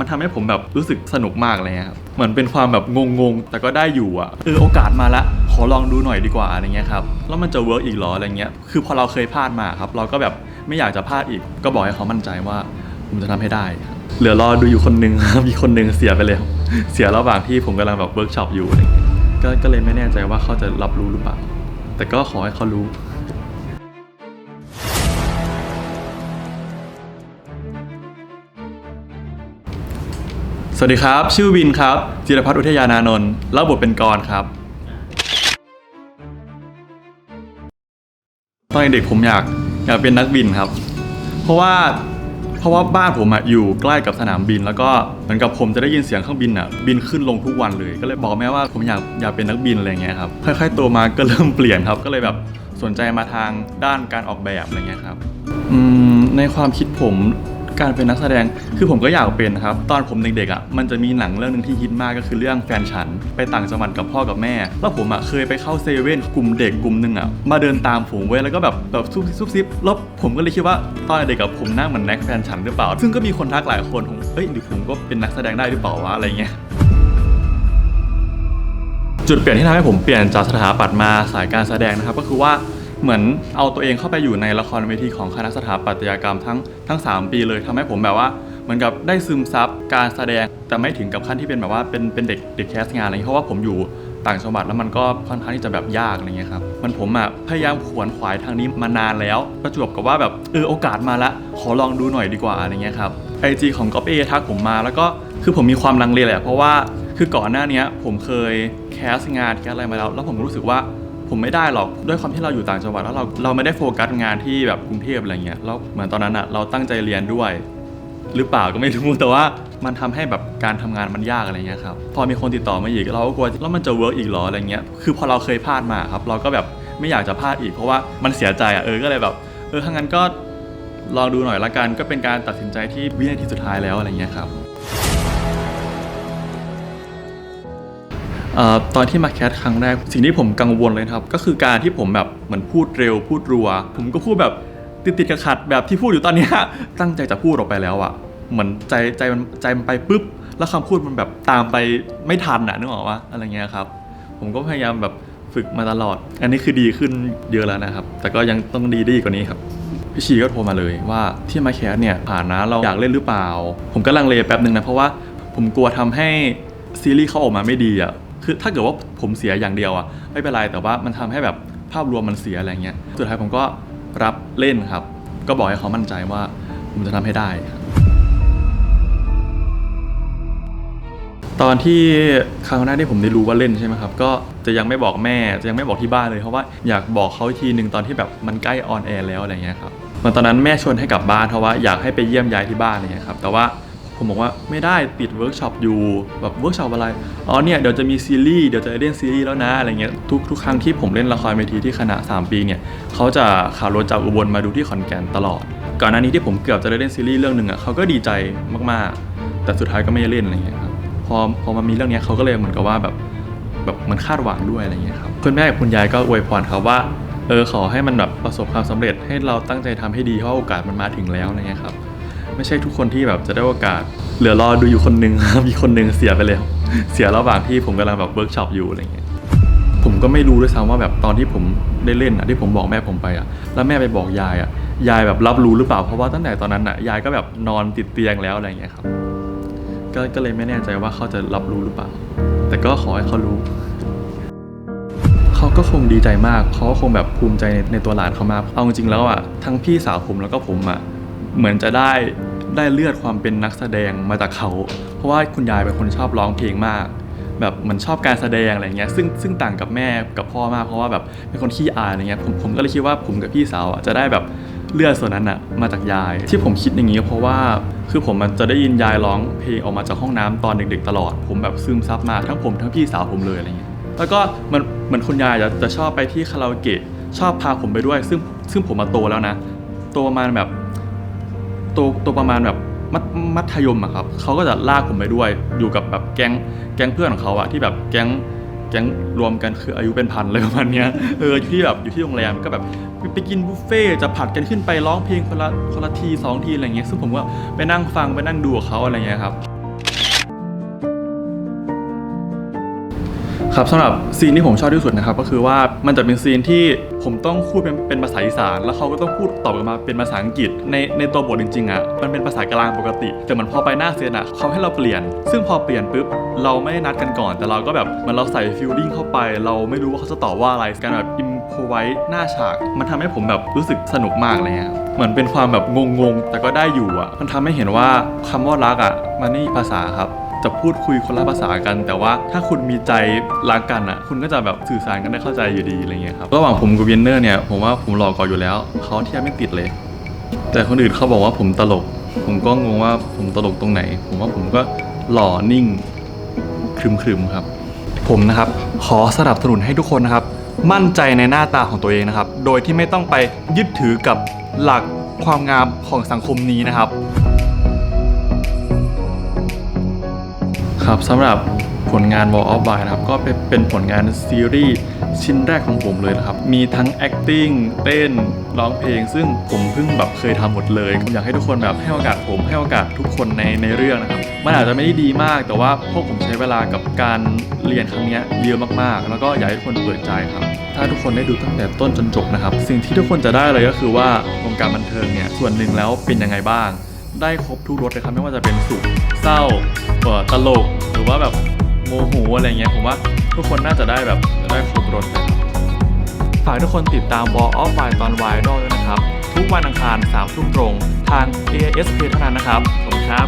มันทำให้ผมแบบรู้สึกสนุกมากเลยครับเหมือนเป็นความแบบงงๆแต่ก็ได้อยู่อ่ะโอกาสมาละขอลองดูหน่อยดีกว่าอะไรเงี้ยครับแล้วมันจะเวิร์กอีกหรออะไรเงี้ยคือพอเราเคยพลาดมาครับเราก็แบบไม่อยากจะพลาดอีกก็บอกให้เขามั่นใจว่าผมจะทำให้ได้เหลือรอดูอยู่คนนึงมีคนนึงเสียไปแล้วเสียระหว่างที่ผมกำลังแบบเวิร์กช็อปอยู่อะไรเงี้ยก็เลยไม่แน่ใจว่าเขาจะรับรู้หรือเปล่าแต่ก็ขอให้เขารู้สวัสดีครับชื่อวินครับจิรพัฒน์อุทยานานนท์รับบทเป็นกรครับตอนเด็กผมอยากเป็นนักบินครับเพราะว่าบ้านผมอยู่ใกล้กับสนามบินแล้วก็เหมือนกับผมจะได้ยินเสียงเครื่องบินบินขึ้นลงทุกวันเลยก็เลยบอกแม่ว่าผมอยากเป็นนักบินอะไรเงี้ยครับค่อยๆโตมาก็เริ่มเปลี่ยนครับก็เลยแบบสนใจมาทางด้านการออกแบบอะไรเงี้ยครับในความคิดผมการเป็นนักแสดงคือผมก็อยากเป็นครับตอนผมเด็กๆมันจะมีหนังเรื่องนึงที่ฮิตมากก็คือเรื่องแฟนฉันไปต่างจังหวัดกับพ่อกับแม่แล้วผมเคยไปเข้าเซเว่นกลุ่มเด็กกลุ่มนึงมาเดินตามผมไว้แล้วก็แบบซุบซิบแล้วผมก็เลยคิดว่าตอนเด็กกับผมหน้าเหมือนแน็กแฟนฉันหรือเปล่าซึ่งก็มีคนทักหลายคนผมหรือผมก็เป็นนักแสดงได้หรือเปล่าวะอะไรเงี้ยจุดเปลี่ยนที่ทำให้ผมเปลี่ยนจากสถาปัตย์มาสายการแสดงนะครับก็คือว่าเหมือนเอาตัวเองเข้าไปอยู่ในละครเวทีของคณะสถาปัตยกรรมทั้ง3 ปีเลยทำให้ผมแบบว่าเหมือนกับได้ซึมซับการแสดงแต่ไม่ถึงกับขั้นที่เป็นแบบว่าเป็นเด็กแคสงานอะไรเพราะว่าผมอยู่ต่างจังหวัดแล้วมันก็ค่อนข้างที่จะแบบยากอะไรเงี้ยครับผมพยายามขวนขวายทางนี้มานานแล้วประจวบกับว่าแบบโอกาสมาละขอลองดูหน่อยดีกว่าอะไรเงี้ยครับ IG ของก๊อปทักผมมาแล้วก็คือผมมีความลังเลแหละเพราะว่าคือก่อนหน้านี้ผมเคยแคสงานอะไรมาแล้วผมรู้สึกว่าผมไม่ได้หรอกด้วยความที่เราอยู่ต่างจังหวัดแล้วเราไม่ได้โฟกัสงานที่แบบกรุงเทพอะไรเงี้ยแล้วเหมือนตอนนั้นเราตั้งใจเรียนด้วยหรือเปล่าก็ไม่รู้แต่ว่ามันทำให้แบบการทำงานมันยากอะไรเงี้ยครับพอมีคนติดต่อมาอีกเราก็กลัวแล้วมันจะเวิร์กอีกหรออะไรเงี้ยคือพอเราเคยพลาดมาครับเราก็แบบไม่อยากจะพลาดอีกเพราะว่ามันเสียใจก็เลยแบบถ้างั้นก็ลองดูหน่อยละกันก็เป็นการตัดสินใจที่วินาทีสุดท้ายแล้วอะไรเงี้ยครับตอนที่มาแคสครั้งแรกสิ่งที่ผมกังวลเลยครับก็คือการที่ผมแบบเหมือนพูดเร็วพูดรัวผมก็พูดแบบติดขัดแบบที่พูดอยู่ตอนนี้ตั้งใจจะพูดออกไปแล้วเหมือนใจมันไปปุ๊บแล้วคำพูดมันแบบตามไปไม่ทันนึกออกว่าอะไรเงี้ยครับผมก็พยายามแบบฝึกมาตลอดอันนี้คือดีขึ้นเยอะแล้วนะครับแต่ก็ยังต้องดีกว่านี้ครับพี่ชีก็โทรมาเลยว่าที่มาแคสเนี่ยผ่านนะเราอยากเล่นหรือเปล่าผมก็ลังเลแป๊บนึงนะเพราะว่าผมกลัวทำให้ซีรีส์เขาออกมาไม่ดีคือถ้าเกิดว่าผมเสียอย่างเดียวไม่เป็นไรแต่ว่ามันทำให้แบบภาพรวมมันเสียอะไรเงี้ยสุดท้ายผมก็รับเล่นครับก็บอกให้เขามั่นใจว่าผมจะทำให้ได้ตอนที่ครั้งแรกที่ผมได้รู้ว่าเล่นใช่ไหมครับก็จะยังไม่บอกแม่จะยังไม่บอกที่บ้านเลยเพราะว่าอยากบอกเขาทีนึงตอนที่แบบมันใกล้ออนแอร์แล้วอะไรเงี้ยครับตอนนั้นแม่ชวนให้กลับบ้านเพราะว่าอยากให้ไปเยี่ยมยายที่บ้านอะไรเงี้ยครับแต่ว่าผมบอกว่าไม่ได้ติดเวิร์กช็อปอยู่แบบเวิร์กช็อปอะไรเนี่ยเดี๋ยวจะมีซีรีส์เดี๋ยวจะเล่นซีรีส์แล้วนะอะไรเงี้ยทุกครั้งที่ผมเล่นละครเวทีที่คณะ3 ปีเนี่ยเขาจะขับรถจากอุบลมาดูที่ขอนแก่นตลอดก่อนหน้านี้ที่ผมเกือบจะได้เล่นซีรีส์เรื่องนึงเขาก็ดีใจมากๆแต่สุดท้ายก็ไม่ได้เล่นอะไรเงี้ยครับพอมามีเรื่องนี้เขาก็เลยเหมือนกับว่าแบบมันคาดหวังด้วยอะไรเงี้ยครับคุณแม่กับคุณยายก็อวยพรเขาว่าขอให้มันแบบประสบความสำเร็จให้เราตั้งใจทำให้ดีเพราะโอกาสมันมาถึงแล้วอะไรเงี้ยครับไม่ใช่ทุกคนที่แบบจะได้โอกาสเหลือรอดูอยู่คนนึงมีคนนึงเสียไปแล้วเสียระหว่างที่ผมกำลังแบบเวิร์กช็อปอยู่อะไรเงี้ยผมก็ไม่รู้ด้วยซ้ำว่าแบบตอนที่ผมได้เล่นที่ผมบอกแม่ผมไปแล้วแม่ไปบอกยายยายแบบรับรู้หรือเปล่าเพราะว่าตั้งแต่ตอนนั้นยายก็แบบนอนติดเตียงแล้วอะไรเงี้ยครับก็เลยไม่แน่ใจว่าเขาจะรับรู้หรือเปล่าแต่ก็ขอให้เขารู้เขาก็คงดีใจมากเขาคงแบบภูมิใจในตัวหลานเขามากเอาจริงๆแล้วทั้งพี่สาวผมแล้วก็ผมเหมือนจะได้เลือดความเป็นนักแสดงมาจากเขาเพราะว่าคุณยายเป็นคนชอบร้องเพลงมากแบบมันชอบการแสดงอะไรเงี้ยซึ่งต่างกับแม่กับพ่อมากเพราะว่าแบบเป็นคนขี้อายอะไรเงี้ยผมก็เลยคิดว่าผมกับพี่สาวจะได้แบบเลือดส่วนนั้นมาจากยายที่ผมคิดอย่างนี้เพราะว่าคือผมมันจะได้ยินยายร้องเพลงออกมาจากห้องน้ำตอนเด็กๆตลอดผมแบบซึมซับมาทั้งผมทั้งพี่สาวผมเลยอะไรเงี้ยแล้วก็มันเหมือนคุณยายจะชอบไปที่คาราโอเกะชอบพาผมไปด้วยซึ่งผมมาโตแล้วนะโตประมาณแบบโตประมาณแบบมัธยมครับเขาก็จะลากผมไปด้วยอยู่กับแบบแก๊งเพื่อนของเขาที่แบบแก๊งรวมกันคืออายุเป็นพันเลยประมาณนี้อยู่ที่โรงแรมก็แบบไปกินบุฟเฟ่จะผัดกันขึ้นไปร้องเพลงคนละที2 ทีอะไรเงี้ยซึ่งผมก็ไปนั่งฟังไปนั่งดูกับเขาอะไรเงี้ยครับ ครับสำหรับซีนที่ผมชอบที่สุดนะครับก็คือว่ามันจะเป็นซีนที่ผมต้องพูดเป็นภาษาอีสานแล้วเขาก็ต้องพูดตอบกลับมาเป็นภาษาอังกฤษในตัวบทจริงๆอ่ะมันเป็นภาษากลางปกติแต่เหมือนพอไปหน้าเซนอ่ะเขาให้เราเปลี่ยนซึ่งพอเปลี่ยนปุ๊บเราไม่ได้นัดกันก่อนแต่เราก็แบบเหมันเราใส่ฟีลลิ่งเข้าไปเราไม่รู้ว่าเขาจะตอบว่าอะไรการแบบอิมโพไว้หน้าฉากมันทำให้ผมแบบรู้สึกสนุกมากเลยครับเหมือนเป็นความแบบงงๆแต่ก็ได้อยู่อ่ะมันทำให้เห็นว่าคำว่ารักอ่ะมันไม่มีภาษาครับจะพูดคุยคนละภาษากันแต่ว่าถ้าคุณมีใจรักกันอ่ะคุณก็จะแบบสื่อสารกันได้เข้าใจอยู่ดีอะไรเงี้ยครับระหว่างผมกับวินเนอร์เนี่ยผมว่าผมหล่อกว่าอยู่แล้วเขาเทียบไม่ติดเลยแต่คนอื่นเขาบอกว่าผมตลกผมก็งงว่าผมตลกตรงไหนผมว่าผมก็หล่อนิ่งครึมๆครับผมนะครับขอสนับสนุนให้ทุกคนนะครับมั่นใจในหน้าตาของตัวเองนะครับโดยที่ไม่ต้องไปยึดถือกับหลักความงามของสังคมนี้นะครับครับสำหรับผลงาน Wall of Wine นะครับก็เป็นผลงานซีรีส์ชิ้นแรกของผมเลยนะครับมีทั้ง acting เต้นร้องเพลงซึ่งผมเพิ่งแบบเคยทำหมดเลยผมอยากให้ทุกคนแบบให้โอกาสผมให้โอกาสทุกคนในเรื่องนะครับมันอาจจะไม่ได้ดีมากแต่ว่าพวกผมใช้เวลากับการเรียนครั้งนี้เยอะมากๆแล้วก็อยากให้ทุกคนเปิดใจครับถ้าทุกคนได้ดูตั้งแต่ต้นจนจบนะครับสิ่งที่ทุกคนจะได้เลยก็คือว่าวงการบันเทิงเนี่ยส่วนหนึ่งแล้วเป็นยังไงบ้างได้ครบทุกรสเลยครับไม่ว่าจะเป็นสุขเศร้าตลกหรือว่าแบบโมโหอะไรเงี้ยผมว่าทุกคนน่าจะได้แบบได้ครบรสเลยครับฝากทุกคนติดตาม Wall of Wine ตอน Viral ด้วยนะครับทุกวันอังคาร 3 ทุ่มตรงทาง AIS Play เท่านั้นนะครับขอบคุณครับ